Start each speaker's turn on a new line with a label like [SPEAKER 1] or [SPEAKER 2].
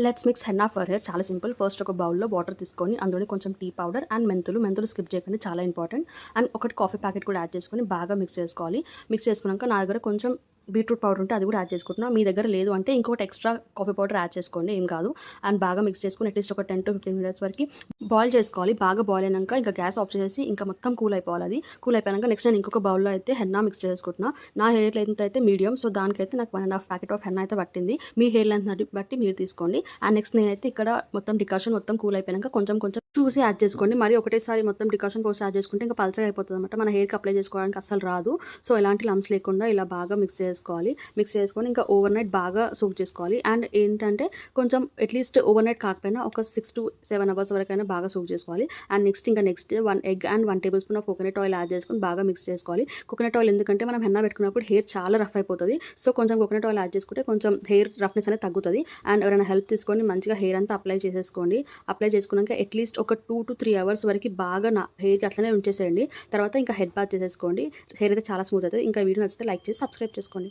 [SPEAKER 1] Let's mix henna for hair. చాలా simple. First ఒక బౌల్‌లో వాటర్ తీసుకొని అందులోనే కొంచెం టీ పౌడర్ అండ్ మెంతులు స్కిప్ చేయకండి, చాలా ఇంపార్టెంట్. అండ్ ఒకటి కాఫీ ప్యాకెట్ కూడా యాడ్ చేసుకొని బాగా మిక్స్ చేసుకోవాలి. మిక్స్ చేసుకున్నాక నా దగ్గర కొంచెం బీట్రూట్ పౌడర్ ఉంటే అది కూడా యాడ్ చేసుకుంటున్నా. మీ దగ్గర లేదు అంటే ఇంకొకటి ఎక్స్ట్రా కాఫీ పౌడర్ యాడ్ చేసుకోండి, ఏం కాదు. అండ్ బాగా మిక్స్ చేసుకొని అట్లీస్ట్ ఒక 10 to 15 మినిట్స్ వరకు బాయిల్ చేసుకోవాలి. బాగా బాయిల్ అయినాక ఇంకా గ్యాస్ ఆఫ్ చేసి ఇంకా మొత్తం కూల్ అయిపోవాలి. అది కూల్ అయిపోయాక నెక్స్ట్ నేను ఇంకొక బౌల్‌లో అయితే హెన్నా మిక్స్ చేసుకుంటున్నా. నా హెయిర్ లెంత్ అయితే మీడియం, సో దానికైతే నాకు 1.5 ప్యాకెట్ ఆఫ్ హెన్నా అయితే పట్టింది. మీ హెయిర్ లెంత్ బట్టి మీరు తీసుకోండి. అండ్ నెక్స్ట్ నేనైతే ఇక్కడ మొత్తం డికాషన్ మొత్తం కూల్ అయిపోయాక కొంచెం కొంచెం చూసి యాడ్ చేసుకోండి. మరి ఒకటేసారి మొత్తం డికాషన్ పోసి యాడ్ చేసుకుంటే ఇంకా పల్చగా అయిపోతుంది అనమాట. మన హెయిర్కి అప్లై చేసుకోవడానికి అస్సలు రాదు. సో ఎలాంటి లమ్స్ లేకుండా ఇలా బాగా మిక్స్ చేసుకోవాలి. మిక్స్ చేసుకొని ఇంకా ఓవర్ నైట్ బాగా సోక్ చేసుకోవాలి. అండ్ ఏంటంటే కొంచెం అట్లీస్ట్ ఓవర్ నైట్ కాకపోయినా ఒక 6 to 7 అవర్స్ వరకైనా బాగా సోక్ చేసుకోవాలి. And next 1 egg and 1 table spoon of coconut oil add చేసుకొని బాగా మిక్స్ చేసుకోవాలి. కోకోనట్ ఆయిల్ ఎందుకంటే మనం హెన్నా పెట్టుకున్నప్పుడు హెయిర్ చాలా రఫ్ అయిపోతుంది. సో కొంచెం కోకోనట్ ఆయిల్ యాడ్ చేసుకుంటే కొంచెం హెయిర్ రఫ్నెస్ అనేది తగ్గుతుంది. అండ్ ఎవరైనా హెల్ప్ తీసుకొని మంచిగా హెయిర్ అంతా అప్లై చేసేసుకోండి. అప్లై చేసుకున్నాక అట్లీస్ట్ ఒక 2 to 3 అవర్స్ వరకు బాగా నా హెయిర్కి అట్లనే ఉంచేసేయండి. తర్వాత ఇంకా హెడ్ బాత్ చేసేసుకోండి. హెయిర్ అయితే చాలా స్మూత్ అవుతుంది. ఇంకా వీడియో నచ్చితే లైక్ చేసి సబ్స్క్రైబ్ చేసుకోండి.